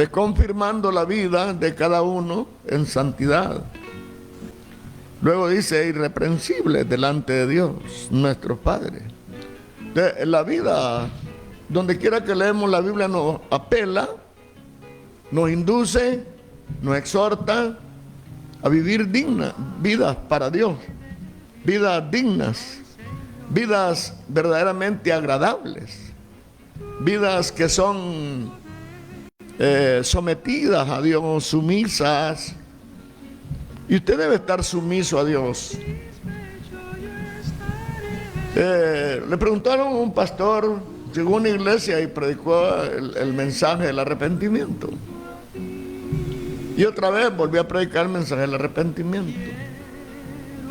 confirmando la vida de cada uno en santidad. Luego dice, irreprensible delante de Dios, nuestro Padre. La vida, donde quiera que leemos la Biblia, nos apela, nos induce, nos exhorta a vivir vidas para Dios, vidas dignas, vidas verdaderamente agradables, vidas que son sometidas a Dios, sumisas. Y usted debe estar sumiso a Dios. Le preguntaron a un pastor, llegó a una iglesia y predicó el mensaje del arrepentimiento. Y otra vez volvió a predicar el mensaje del arrepentimiento.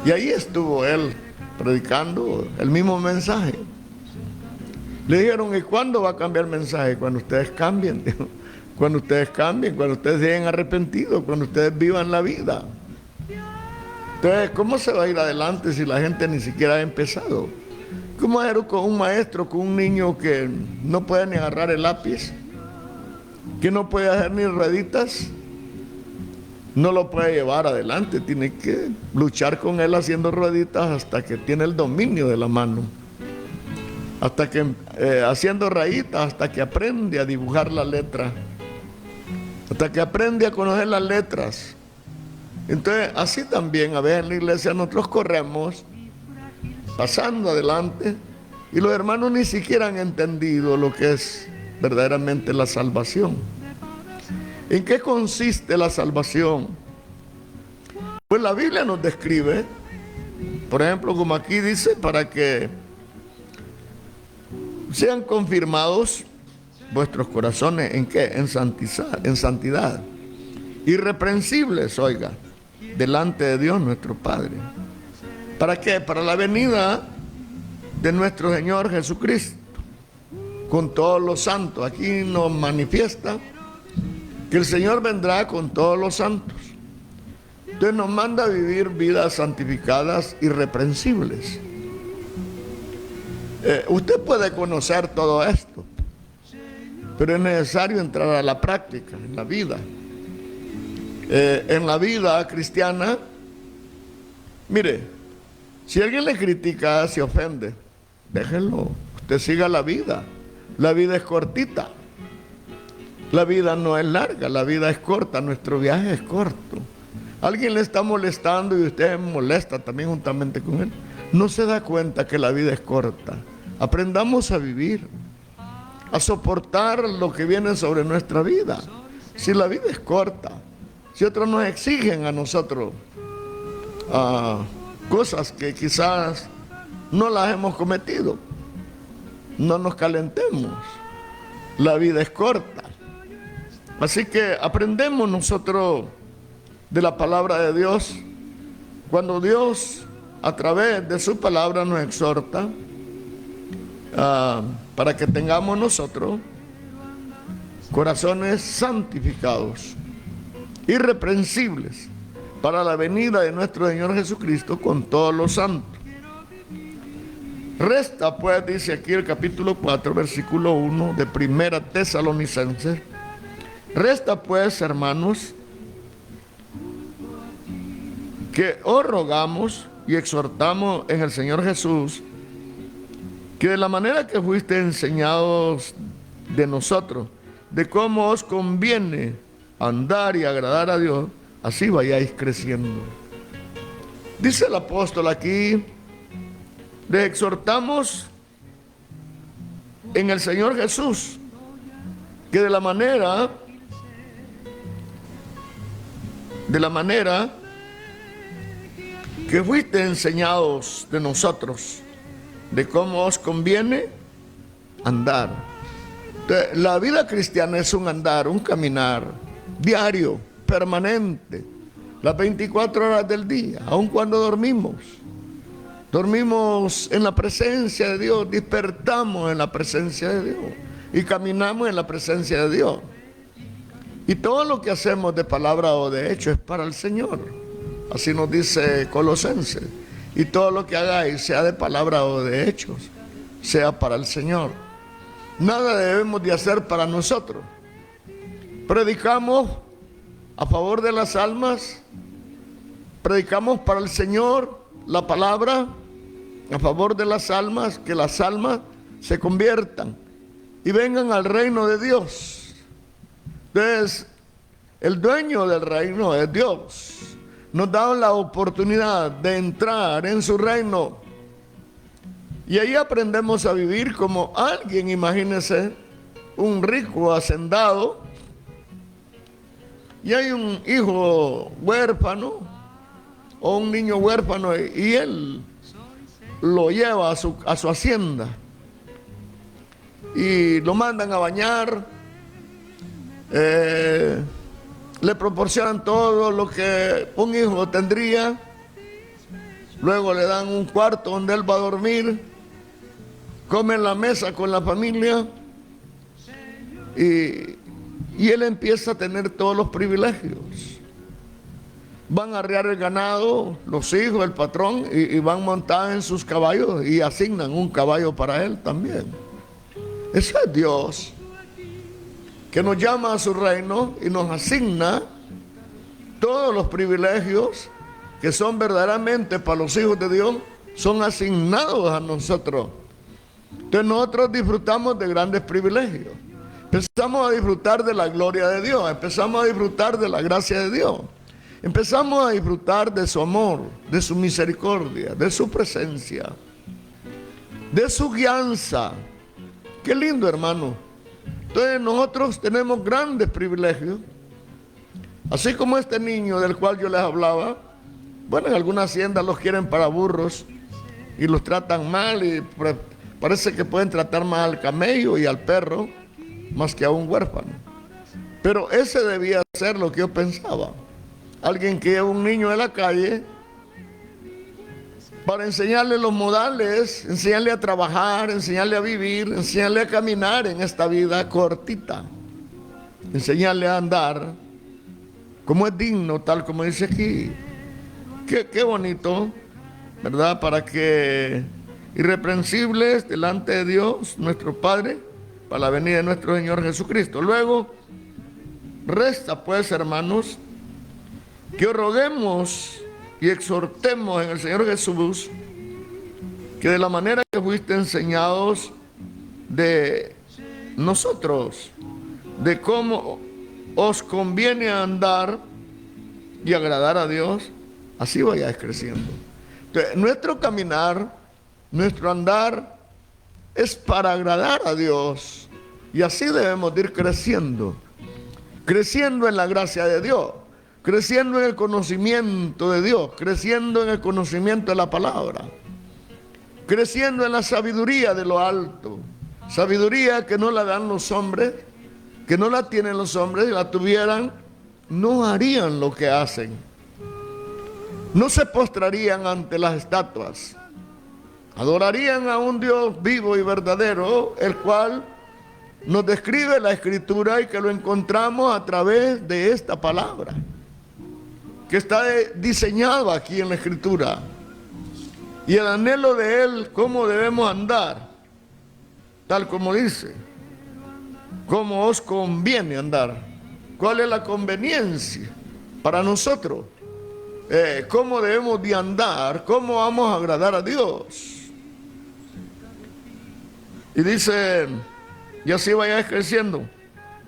Y ahí estuvo él predicando el mismo mensaje. Le dijeron, ¿y cuándo va a cambiar el mensaje? Cuando ustedes cambien. Cuando ustedes cambien, cuando ustedes lleguen arrepentidos, cuando ustedes vivan la vida. Entonces, ¿cómo se va a ir adelante si la gente ni siquiera ha empezado? ¿Cómo era con un maestro, con un niño que no puede ni agarrar el lápiz? Que no puede hacer ni rueditas. No lo puede llevar adelante, tiene que luchar con él haciendo rueditas hasta que tiene el dominio de la mano. Hasta que, haciendo rayitas, hasta que aprende a dibujar la letra. Hasta que aprende a conocer las letras. Entonces, así también, a veces en la iglesia nosotros corremos, pasando adelante, y los hermanos ni siquiera han entendido lo que es verdaderamente la salvación. ¿En qué consiste la salvación? Pues la Biblia nos describe, por ejemplo, como aquí dice, para que sean confirmados vuestros corazones, ¿en qué? En santidad. Irreprensibles, oiga, delante de Dios nuestro Padre. ¿Para qué? Para la venida de nuestro Señor Jesucristo, con todos los santos. Aquí nos manifiesta que el Señor vendrá con todos los santos. Entonces nos manda a vivir vidas santificadas, irreprensibles. Usted puede conocer todo esto, pero es necesario entrar a la práctica, en la vida. En la vida cristiana, mire, si alguien le critica, se ofende, déjenlo, usted siga la vida. La vida es cortita. La vida no es larga, la vida es corta, nuestro viaje es corto. Alguien le está molestando y usted molesta también juntamente con él. No se da cuenta que la vida es corta. Aprendamos a vivir, a soportar lo que viene sobre nuestra vida. Si la vida es corta, si otros nos exigen a nosotros cosas que quizás no las hemos cometido, no nos calentemos. La vida es corta. Así que aprendemos nosotros de la palabra de Dios. Cuando Dios a través de su palabra nos exhorta para que tengamos nosotros corazones santificados, irreprensibles, para la venida de nuestro Señor Jesucristo con todos los santos. Resta pues, dice aquí el capítulo 4, versículo 1 de Primera Tesalonicenses, resta pues, hermanos, que os rogamos y exhortamos en el Señor Jesús, que de la manera que fuiste enseñados de nosotros, de cómo os conviene andar y agradar a Dios, así vayáis creciendo. Dice el apóstol aquí, les exhortamos en el Señor Jesús, que de la manera que fuiste enseñados de nosotros, de cómo os conviene andar. Entonces, la vida cristiana es un andar, un caminar diario, permanente, las 24 horas del día, aun cuando dormimos. Dormimos en la presencia de Dios, despertamos en la presencia de Dios y caminamos en la presencia de Dios. Y todo lo que hacemos de palabra o de hecho es para el Señor. Así nos dice Colosenses. Y todo lo que hagáis, sea de palabra o de hechos, sea para el Señor. Nada debemos de hacer para nosotros. predicamos a favor de las almas, predicamos para el Señor la palabra a favor de las almas, que las almas se conviertan y vengan al reino de Dios. Entonces, el dueño del reino es Dios. Nos da la oportunidad de entrar en su reino. Y ahí aprendemos a vivir como alguien, imagínese, un rico hacendado, y hay un hijo huérfano o un niño huérfano y él lo lleva a su hacienda y lo mandan a bañar, le proporcionan todo lo que un hijo tendría, luego le dan un cuarto donde él va a dormir, come en la mesa con la familia y él empieza a tener todos los privilegios. Van a arriar el ganado, los hijos, el patrón, y van montados en sus caballos y asignan un caballo para él también. Ese es Dios, que nos llama a su reino y nos asigna todos los privilegios que son verdaderamente para los hijos de Dios, son asignados a nosotros. Entonces nosotros disfrutamos de grandes privilegios. Empezamos a disfrutar de la gloria de Dios, empezamos a disfrutar de la gracia de Dios. Empezamos a disfrutar de su amor, de su misericordia, de su presencia, de su guianza. Qué lindo, hermano. Entonces nosotros tenemos grandes privilegios. Así como este niño del cual yo les hablaba. Bueno, en algunas haciendas los quieren para burros y los tratan mal y parece que pueden tratar mal al camello y al perro más que a un huérfano. Pero ese debía ser lo que yo pensaba. Alguien que lleva un niño de la calle para enseñarle los modales, enseñarle a trabajar, enseñarle a vivir, enseñarle a caminar en esta vida cortita, enseñarle a andar como es digno, tal como dice aquí. Qué bonito, ¿verdad? Para que irreprensibles delante de Dios, nuestro Padre, para la venida de nuestro Señor Jesucristo. Luego, resta pues, hermanos, que roguemos y exhortemos en el Señor Jesús que de la manera que fuiste enseñados de nosotros, de cómo os conviene andar y agradar a Dios, así vayáis creciendo. Entonces, nuestro caminar, nuestro andar es para agradar a Dios, y así debemos de ir creciendo, creciendo en la gracia de Dios, creciendo en el conocimiento de Dios, creciendo en el conocimiento de la palabra, creciendo en la sabiduría de lo alto, sabiduría que no la dan los hombres, que no la tienen los hombres. Si la tuvieran, no harían lo que hacen, no se postrarían ante las estatuas, adorarían a un Dios vivo y verdadero, el cual nos describe la Escritura y que lo encontramos a través de esta palabra, que está diseñado aquí en la Escritura, y el anhelo de Él, cómo debemos andar, tal como dice, cómo os conviene andar, cuál es la conveniencia para nosotros, cómo debemos de andar, cómo vamos a agradar a Dios. Y dice, y así vayáis creciendo,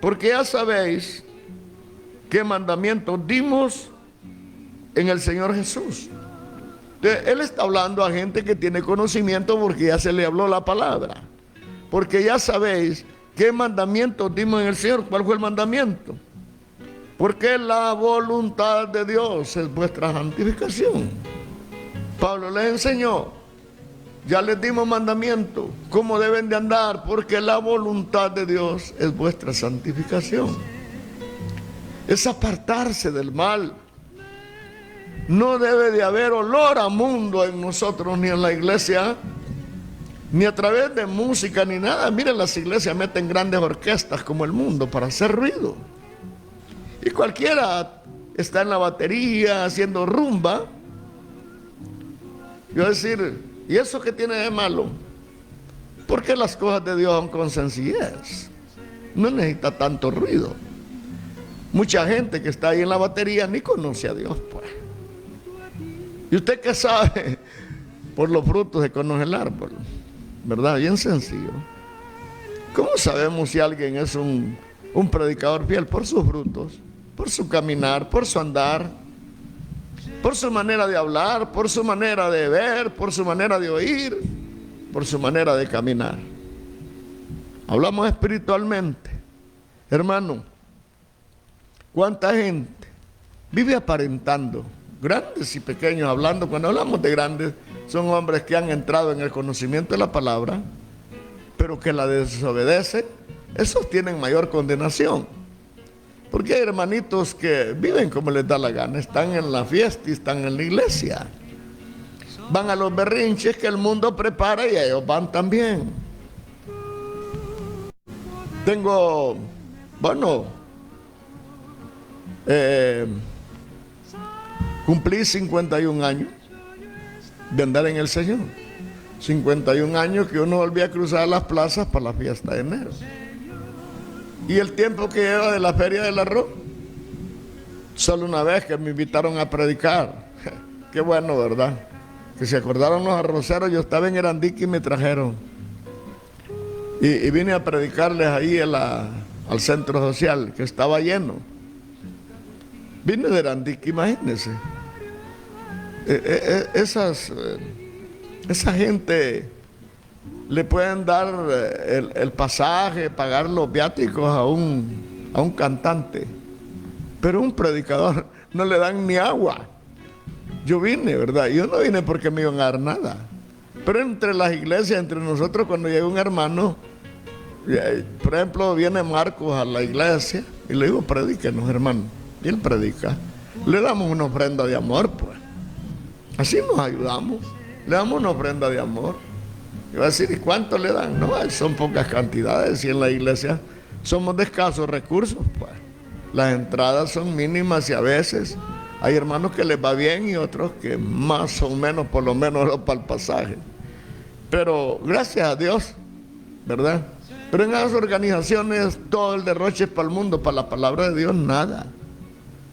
porque ya sabéis qué mandamientos dimos en el Señor Jesús. Entonces, Él está hablando a gente que tiene conocimiento porque ya se le habló la palabra. Porque ya sabéis qué mandamientos dimos en el Señor. ¿Cuál fue el mandamiento? Porque la voluntad de Dios es vuestra santificación. Pablo les enseñó, ya les dimos mandamiento, cómo deben de andar, porque la voluntad de Dios es vuestra santificación. Es apartarse del mal. No debe de haber olor a mundo en nosotros, ni en la iglesia, ni a través de música, ni nada. Miren, las iglesias meten grandes orquestas como el mundo para hacer ruido. Y cualquiera está en la batería haciendo rumba. Yo decir, ¿y eso qué tiene de malo? Porque las cosas de Dios son con sencillez. No necesita tanto ruido. Mucha gente que está ahí en la batería ni conoce a Dios, pues. ¿Y usted qué sabe? Por los frutos se conoce el árbol, ¿verdad? Bien sencillo. ¿Cómo sabemos si alguien es un predicador fiel? Por sus frutos, por su caminar, por su andar, por su manera de hablar, por su manera de ver, por su manera de oír, por su manera de caminar. Hablamos espiritualmente. Hermano, ¿cuánta gente vive aparentando? Grandes y pequeños hablando. Cuando hablamos de grandes, son hombres que han entrado en el conocimiento de la palabra, pero que la desobedecen. Esos tienen mayor condenación. Porque hay hermanitos que viven como les da la gana, están en la fiesta y están en la iglesia. Van a los berrinches que el mundo prepara y ellos van también. Tengo, cumplí 51 años de andar en el Señor. 51 años que uno volvía a cruzar las plazas para la fiesta de enero. Y el tiempo que lleva de la Feria del Arroz, solo una vez que me invitaron a predicar. Qué bueno, ¿verdad? Que se acordaron los arroceros. Yo estaba en Erandique y me trajeron. Y vine a predicarles ahí al centro social, que estaba lleno. Vine de Erandique, imagínense. Esa gente le pueden dar el pasaje, pagar los viáticos a un cantante, pero un predicador no le dan ni agua. Yo vine, ¿verdad? Yo no vine porque me iban a dar nada, pero entre las iglesias, entre nosotros, cuando llega un hermano, por ejemplo, viene Marcos a la iglesia y le digo, predíquenos, hermano, y él predica, le damos una ofrenda de amor, pues así nos ayudamos, le damos una ofrenda de amor. Y va a decir, ¿y cuánto le dan? No, son pocas cantidades, y en la iglesia somos de escasos recursos, pues las entradas son mínimas y a veces hay hermanos que les va bien y otros que más o menos, por lo menos para el pasaje. Pero gracias a Dios, ¿verdad? Pero en esas organizaciones todo el derroche es para el mundo, para la palabra de Dios nada.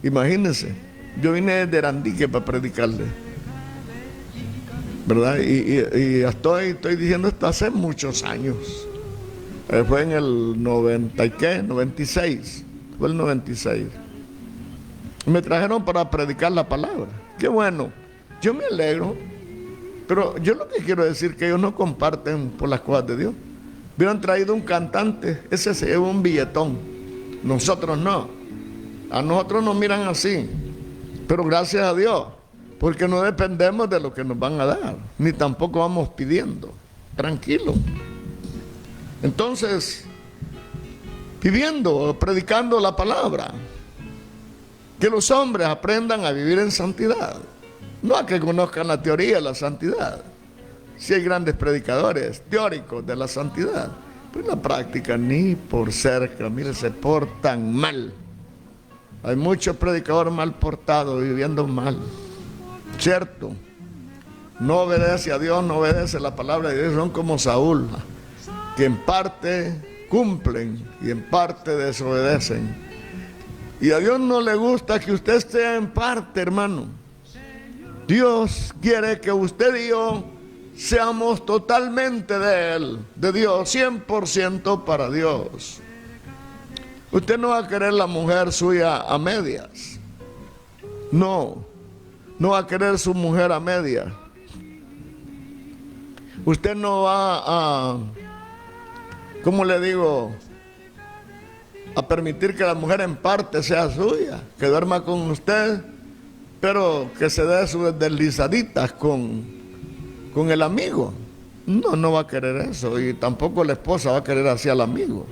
Imagínense, yo vine de Erandique para predicarle, ¿verdad? Y estoy diciendo esto hace muchos años. Fue en el 90 y qué, 96. Fue el 96. Me trajeron para predicar la palabra. Qué bueno. Yo me alegro. Pero yo lo que quiero decir es que ellos no comparten por las cosas de Dios. Hubieran traído un cantante, ese se lleva un billetón. Nosotros no. A nosotros nos miran así. Pero gracias a Dios, porque no dependemos de lo que nos van a dar, ni tampoco vamos pidiendo. Tranquilo. Entonces, viviendo, predicando la palabra, que los hombres aprendan a vivir en santidad, no a que conozcan la teoría de la santidad. Si hay grandes predicadores teóricos de la santidad, pero en la práctica ni por cerca. Mire, se portan mal. Hay muchos predicadores mal portados, viviendo mal. Cierto, no obedece a Dios, no obedece la palabra de Dios, son como Saúl, que en parte cumplen y en parte desobedecen. Y a Dios no le gusta que usted esté en parte, hermano. Dios quiere que usted y yo seamos totalmente de Él, de Dios, 100% para Dios. Usted no va a querer la mujer suya a medias. No va a querer su mujer a medias. Usted no va a, ¿cómo le digo?, a permitir que la mujer en parte sea suya, que duerma con usted, pero que se dé sus deslizaditas con el amigo. No va a querer eso, y tampoco la esposa va a querer así al amigo,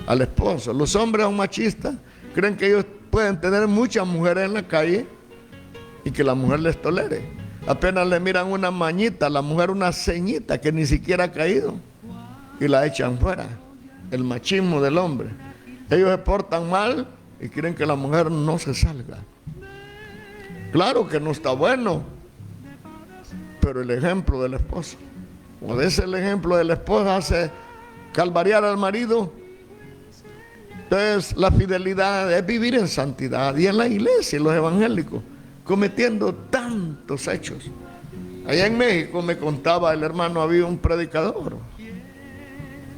al esposo. Los hombres aún machistas creen que ellos pueden tener muchas mujeres en la calle y que la mujer les tolere. Apenas le miran una mañita a la mujer, una ceñita que ni siquiera ha caído, y la echan fuera. El machismo del hombre. Ellos se portan mal y quieren que la mujer no se salga. Claro que no está bueno, pero el ejemplo del esposo, o a veces el ejemplo de la esposa hace calvariar al marido, Entonces, la fidelidad es vivir en santidad. Y en la iglesia, los evangélicos, cometiendo tantos hechos. Allá en México me contaba el hermano, había un predicador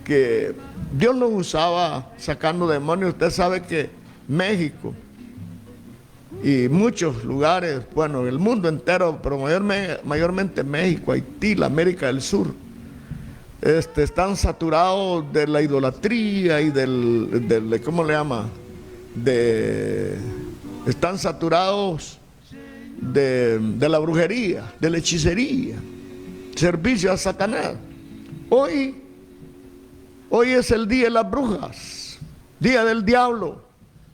que Dios lo usaba sacando demonios. Usted sabe que México y muchos lugares, bueno, el mundo entero, pero mayormente México, Haití, la América del Sur, están saturados de la idolatría y del ¿cómo le llama? Están saturados de la brujería, de la hechicería, servicio a Satanás. Hoy es el día de las brujas, día del diablo,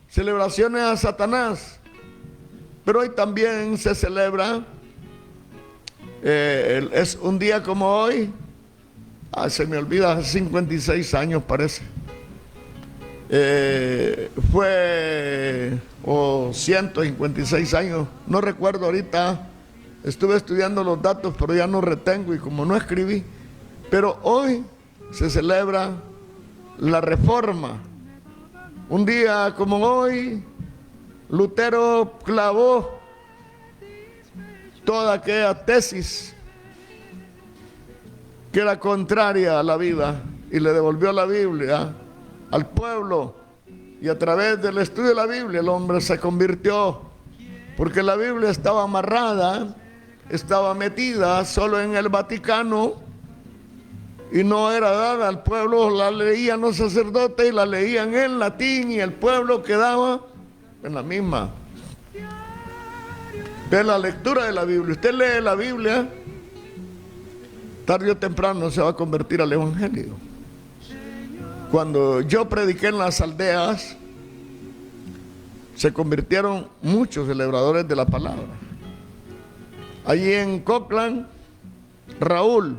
celebraciones a Satanás. Pero hoy también se celebra, es un día como hoy, se me olvida, hace 56 años parece. O 156 años, no recuerdo ahorita, estuve estudiando los datos, pero ya no retengo y como no escribí. Pero hoy se celebra la Reforma. Un día como hoy, Lutero clavó toda aquella tesis que era contraria a la vida y le devolvió la Biblia al pueblo, y a través del estudio de la Biblia el hombre se convirtió, porque la Biblia estaba amarrada, estaba metida solo en el Vaticano y no era dada al pueblo. La leían los sacerdotes y la leían en latín y el pueblo quedaba en la misma. De la lectura de la Biblia, usted lee la Biblia, tarde o temprano se va a convertir al evangelio. Cuando yo prediqué en las aldeas, se convirtieron muchos celebradores de la palabra. Allí en Cockland, Raúl,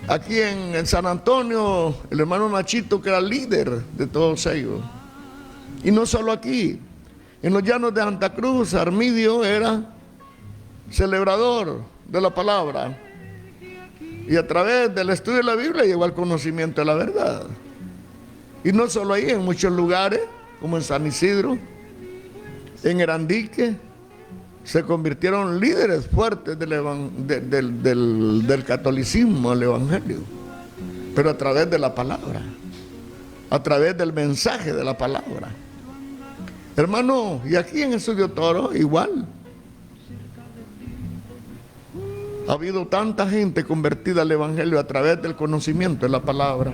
aquí en San Antonio, el hermano Nachito, que era líder de todos ellos. Y no solo aquí, en los llanos de Santa Cruz, Armidio era celebrador de la palabra. Y a través del estudio de la Biblia llegó al conocimiento de la verdad. Y no solo ahí, en muchos lugares, como en San Isidro, en Erandique, se convirtieron líderes fuertes del catolicismo, al evangelio. Pero a través de la palabra, a través del mensaje de la palabra. Hermano, y aquí en Estudio Toro, igual. Ha habido tanta gente convertida al evangelio a través del conocimiento de la palabra.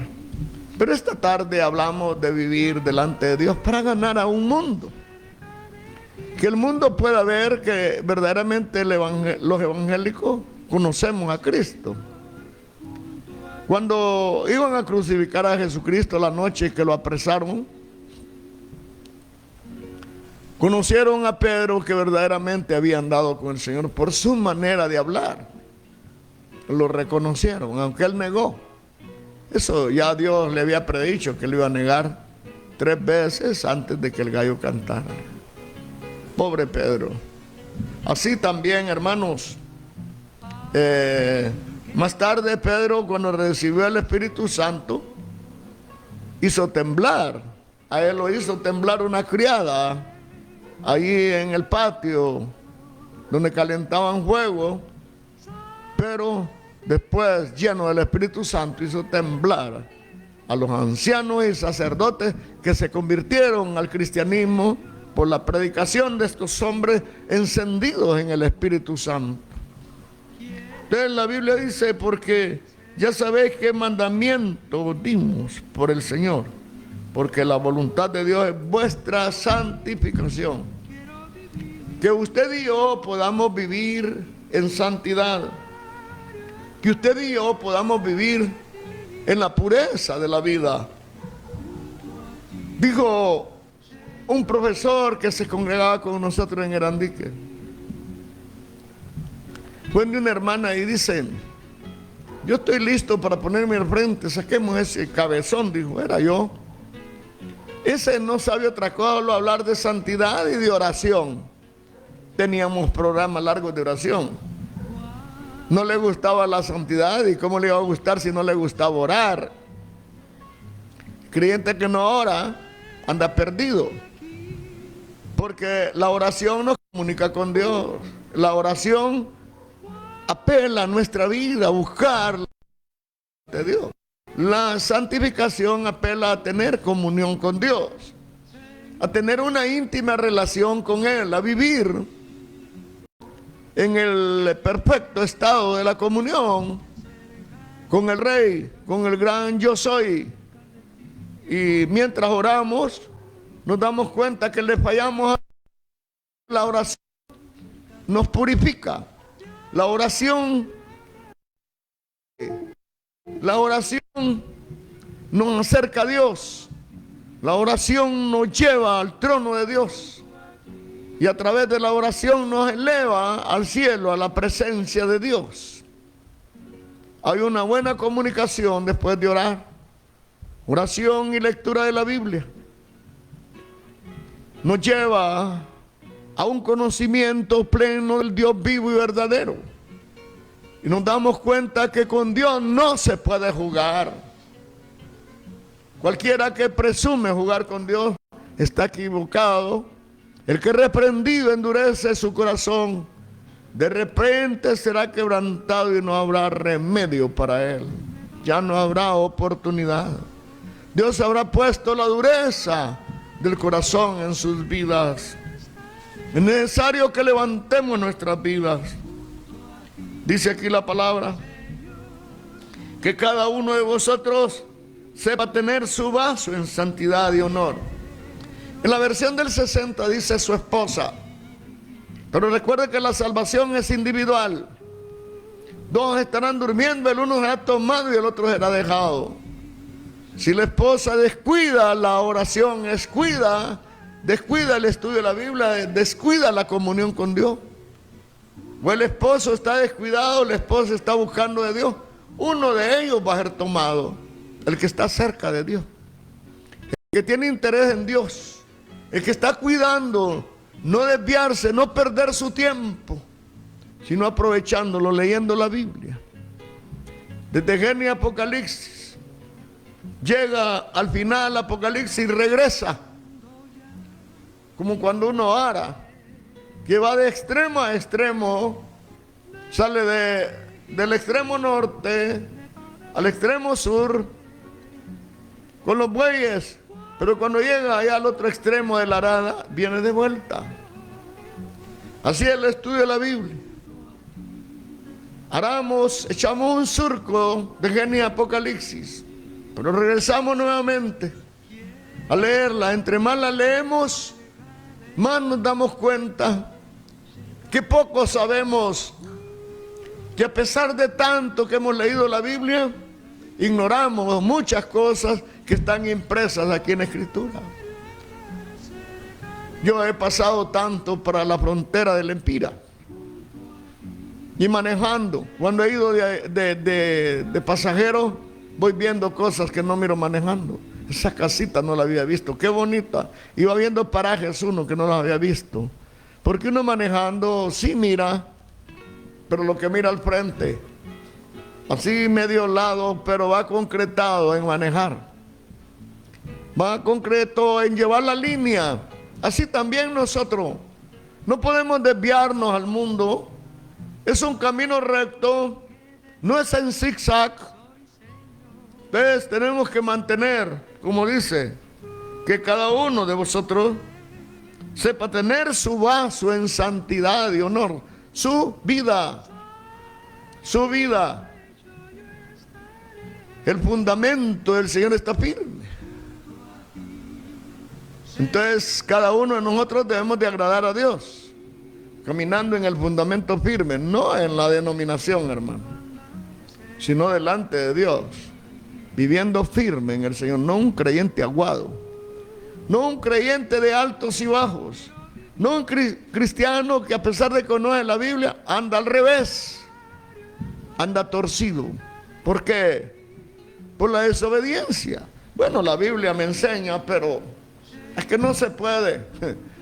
Pero esta tarde hablamos de vivir delante de Dios para ganar a un mundo. Que el mundo pueda ver que verdaderamente los evangélicos conocemos a Cristo. Cuando iban a crucificar a Jesucristo la noche que lo apresaron, conocieron a Pedro, que verdaderamente había andado con el Señor por su manera de hablar. Lo reconocieron, aunque él negó. Eso ya Dios le había predicho que lo iba a negar 3 veces antes de que el gallo cantara. Pobre Pedro. Así también, hermanos, más tarde Pedro, cuando recibió el Espíritu Santo, hizo temblar. A él lo hizo temblar una criada allí en el patio donde calentaban fuego, pero después, lleno del Espíritu Santo, hizo temblar a los ancianos y sacerdotes que se convirtieron al cristianismo por la predicación de estos hombres encendidos en el Espíritu Santo. Entonces la Biblia dice, porque ya sabéis qué mandamiento dimos por el Señor, porque la voluntad de Dios es vuestra santificación. Que usted y yo podamos vivir en santidad. Que usted y yo podamos vivir en la pureza de la vida. Dijo un profesor que se congregaba con nosotros en Erandique. Fue de una hermana y dice, yo estoy listo para ponerme al frente, saquemos ese cabezón, dijo, era yo. Ese no sabe otra cosa, solo hablar de santidad y de oración. Teníamos programas largos de oración. No le gustaba la santidad, y cómo le iba a gustar si no le gustaba orar. creyente que no ora anda perdido. Porque la oración nos comunica con Dios. La oración apela a nuestra vida a buscar de Dios. La santificación apela a tener comunión con Dios, a tener una íntima relación con Él, a vivir en el perfecto estado de la comunión con el Rey, con el gran yo soy. Y mientras oramos, nos damos cuenta que le fallamos a la oración. Nos purifica. La oración nos acerca a Dios. La oración nos lleva al trono de Dios. Y a través de la oración nos eleva al cielo, a la presencia de Dios. Hay una buena comunicación después de orar. Oración y lectura de la Biblia nos lleva a un conocimiento pleno del Dios vivo y verdadero. Y nos damos cuenta que con Dios no se puede jugar. Cualquiera que presume jugar con Dios está equivocado. El que reprendido endurece su corazón, de repente será quebrantado y no habrá remedio para él. Ya no habrá oportunidad. Dios habrá puesto la dureza del corazón en sus vidas. Es necesario que levantemos nuestras vidas. Dice aquí la palabra, que cada uno de vosotros sepa tener su vaso en santidad y honor. En la versión del 60 dice su esposa. Pero recuerde que la salvación es individual. Dos estarán durmiendo, el uno será tomado y el otro será dejado. Si la esposa descuida la oración, descuida el estudio de la Biblia, descuida la comunión con Dios, o el esposo está descuidado, la esposa está buscando de Dios, uno de ellos va a ser tomado, el que está cerca de Dios, el que tiene interés en Dios, el que está cuidando, no desviarse, no perder su tiempo, sino aprovechándolo, leyendo la Biblia. Desde Génesis a Apocalipsis, llega al final Apocalipsis y regresa, como cuando uno ora, que va de extremo a extremo, sale del extremo norte al extremo sur, con los bueyes, pero cuando llega allá al otro extremo de la arada, viene de vuelta. Así es el estudio de la Biblia. Echamos un surco de Génesis a Apocalipsis, pero regresamos nuevamente a leerla. Entre más la leemos, más nos damos cuenta que poco sabemos, que a pesar de tanto que hemos leído la Biblia, ignoramos muchas cosas que están impresas aquí en la Escritura. Yo he pasado tanto para la frontera del Empira y manejando, cuando he ido de pasajero, voy viendo cosas que no miro manejando. Esa casita no la había visto, qué bonita. Iba viendo parajes uno que no la había visto. Porque uno manejando sí mira, pero lo que mira al frente, así medio lado, pero va concretado en manejar. Va concreto en llevar la línea. Así también nosotros no podemos desviarnos al mundo. Es un camino recto, no es en zigzag. Entonces tenemos que mantener, como dice, que cada uno de vosotros sepa tener su vaso en santidad y honor, su vida. El fundamento del Señor está firme. Entonces cada uno de nosotros debemos de agradar a Dios, caminando en el fundamento firme, no en la denominación, hermano, sino delante de Dios, viviendo firme en el Señor, no un creyente aguado, no un creyente de altos y bajos, no un cristiano que a pesar de que conoce la Biblia, anda al revés, anda torcido. ¿Por qué? Por la desobediencia. Bueno, la Biblia me enseña, pero es que no se puede.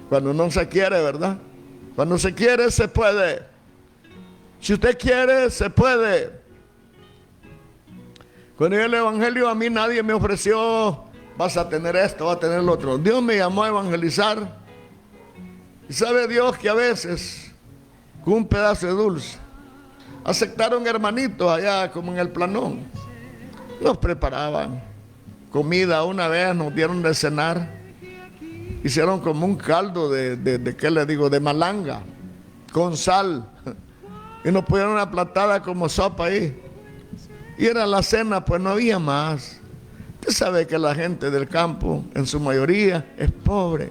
Cuando no se quiere, ¿verdad? Cuando se quiere, se puede. Si usted quiere, se puede. Cuando yo el Evangelio, a mí nadie me ofreció vas a tener esto, vas a tener lo otro. Dios me llamó a evangelizar. Y sabe Dios que a veces, con un pedazo de dulce, aceptaron hermanitos allá como en el Planón. Nos preparaban comida. Una vez nos dieron de cenar. Hicieron como un caldo de ¿qué le digo? De malanga, con sal. Y nos pusieron una platada como sopa ahí. Y era la cena, pues no había más. Usted sabe que la gente del campo, en su mayoría, es pobre.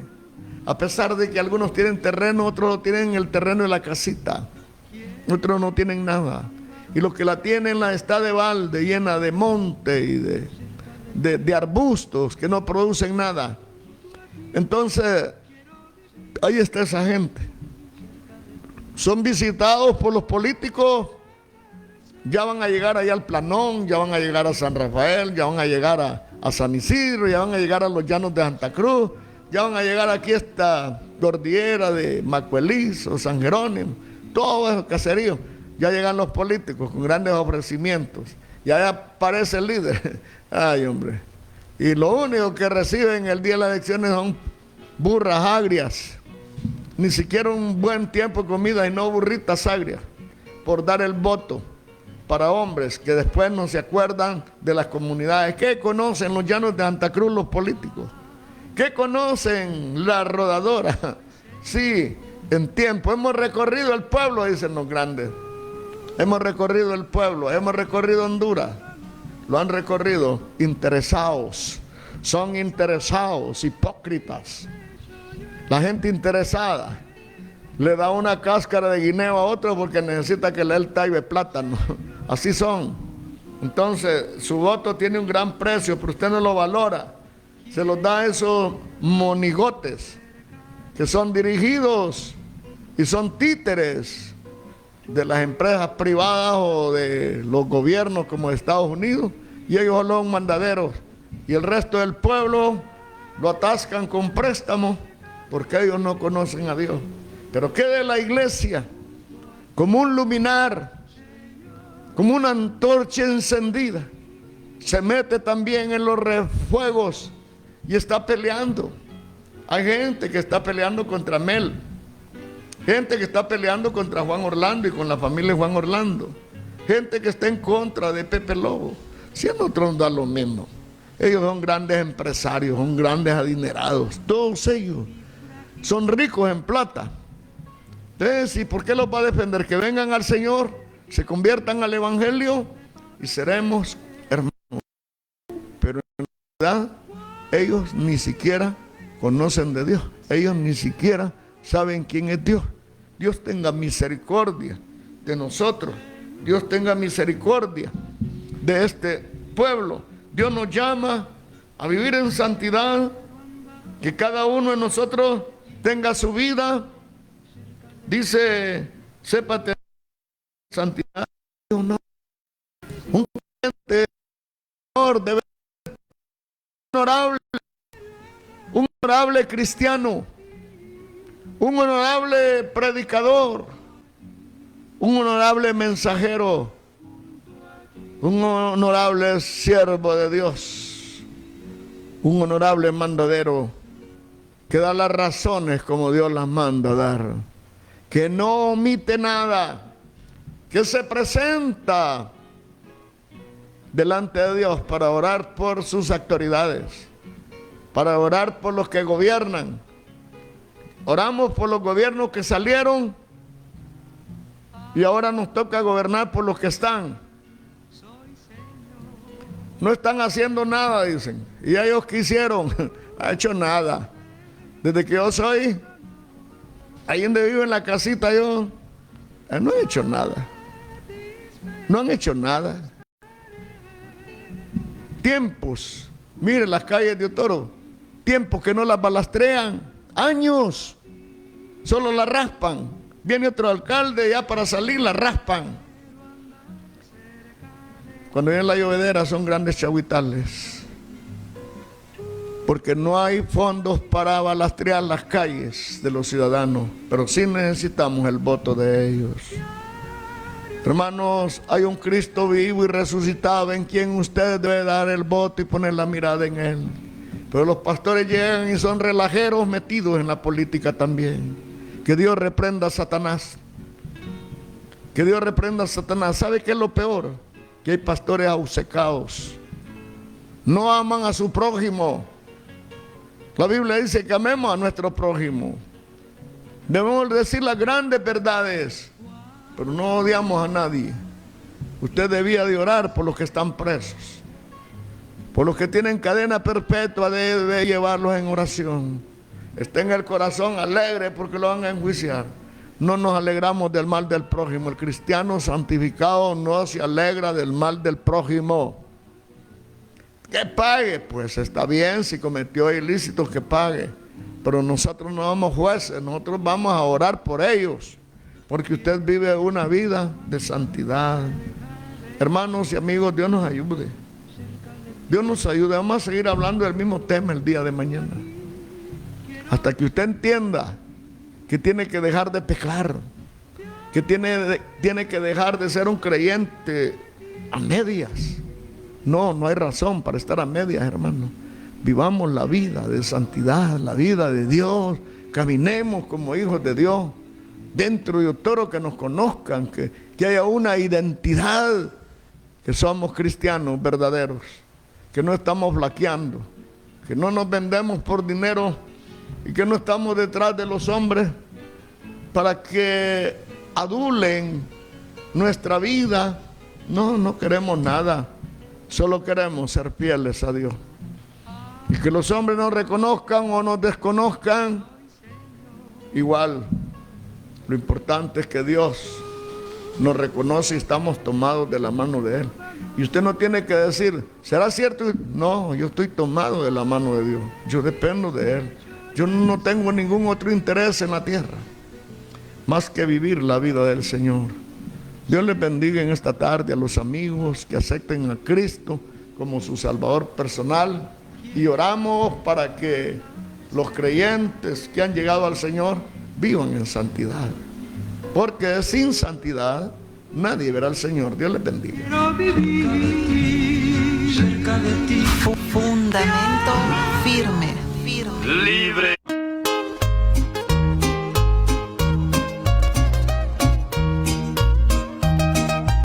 A pesar de que algunos tienen terreno, otros tienen el terreno de la casita. Otros no tienen nada. Y los que la tienen la está de balde, llena de monte y de arbustos que no producen nada. Entonces, ahí está esa gente. Son visitados por los políticos. Ya van a llegar allá al Planón, ya van a llegar a San Rafael, ya van a llegar a San Isidro, ya van a llegar a los llanos de Santa Cruz, ya van a llegar aquí a esta cordillera de Macuelizo, San Jerónimo, todos esos caseríos. Ya llegan los políticos con grandes ofrecimientos. Y allá aparece el líder. Ay, hombre. Y lo único que reciben el día de las elecciones son burras agrias. Ni siquiera un buen tiempo de comida y no burritas agrias. Por dar el voto para hombres que después no se acuerdan de las comunidades. ¿Qué conocen los llanos de Santa Cruz los políticos? ¿Qué conocen la rodadora? Sí, en tiempo. Hemos recorrido el pueblo, dicen los grandes. Hemos recorrido el pueblo, hemos recorrido Honduras. Lo han recorrido interesados. Son interesados, hipócritas. La gente interesada le da una cáscara de guineo a otro porque necesita que le dé el tallo de plátano. Así son. Entonces, su voto tiene un gran precio, pero usted no lo valora. Se los da a esos monigotes que son dirigidos y son títeres de las empresas privadas o de los gobiernos como Estados Unidos, y ellos son mandaderos, y el resto del pueblo lo atascan con préstamos porque ellos no conocen a Dios. Pero quede la iglesia como un luminar, como una antorcha encendida, se mete también en los refuegos y está peleando. Hay gente que está peleando contra Mel, gente que está peleando contra Juan Orlando y con la familia de Juan Orlando, gente que está en contra de Pepe Lobo. Si a nosotros nos da lo mismo. Ellos son grandes empresarios, son grandes adinerados, todos ellos son ricos en plata. Entonces, ¿y por qué los va a defender? Que vengan al Señor, se conviertan al Evangelio y seremos hermanos. Pero en realidad ellos ni siquiera conocen de Dios, ellos ni siquiera saben quién es Dios. Dios tenga misericordia de nosotros. Dios tenga misericordia de este pueblo. Dios nos llama a vivir en santidad, que cada uno de nosotros tenga su vida. Dice, sepa tener santidad. Un creyente debe ser un honorable cristiano, un honorable predicador, un honorable mensajero, un honorable siervo de Dios, un honorable mandadero que da las razones como Dios las manda a dar, que no omite nada, que se presenta delante de Dios para orar por sus autoridades, para orar por los que gobiernan. Oramos por los gobiernos que salieron y ahora nos toca gobernar por los que están. No están haciendo nada, dicen. Y ellos que hicieron, no ha hecho nada. Desde que yo soy, ahí donde vivo en la casita yo, no he hecho nada. No han hecho nada. Tiempos, mire las calles de Otoro, tiempos que no las balastrean, años, solo la raspan. Viene otro alcalde ya para salir la raspan. Cuando viene la llovedera son grandes chahuitales, porque no hay fondos para balastrear las calles de los ciudadanos, pero sí necesitamos el voto de ellos. Hermanos, hay un Cristo vivo y resucitado en quien usted debe dar el voto y poner la mirada en Él. Pero los pastores llegan y son relajeros metidos en la política también. Que Dios reprenda a Satanás. Que Dios reprenda a Satanás. ¿Sabe qué es lo peor? Que hay pastores obcecados. No aman a su prójimo. La Biblia dice que amemos a nuestro prójimo. Debemos decir las grandes verdades, pero no odiamos a nadie. Usted debía de orar por los que están presos. Por los que tienen cadena perpetua, debe llevarlos en oración. Está en el corazón alegre porque lo van a enjuiciar. No nos alegramos del mal del prójimo. El cristiano santificado no se alegra del mal del prójimo. Que pague, pues está bien, si cometió ilícitos que pague. Pero nosotros no somos jueces, nosotros vamos a orar por ellos. Porque usted vive una vida de santidad. Hermanos y amigos, Dios nos ayude. Dios nos ayude. Vamos a seguir hablando del mismo tema el día de mañana. Hasta que usted entienda que tiene que dejar de pecar, que tiene que dejar de ser un creyente a medias. No hay razón para estar a medias, hermano. Vivamos la vida de santidad, la vida de Dios. Caminemos como hijos de Dios. Dentro de todo que nos conozcan, que haya una identidad, que somos cristianos verdaderos, que no estamos flaqueando, que no nos vendemos por dinero y que no estamos detrás de los hombres para que adulen nuestra vida. No queremos nada, solo queremos ser fieles a Dios. Y que los hombres nos reconozcan o nos desconozcan, igual. Lo importante es que Dios nos reconoce y estamos tomados de la mano de Él. Y usted no tiene que decir, ¿será cierto? No, yo estoy tomado de la mano de Dios. Yo dependo de Él. Yo no tengo ningún otro interés en la tierra, más que vivir la vida del Señor. Dios les bendiga en esta tarde a los amigos que acepten a Cristo como su Salvador personal. Y oramos para que los creyentes que han llegado al Señor vivan en santidad. Porque sin santidad nadie verá al Señor. Dios les bendiga. Fundamento firme. Libre.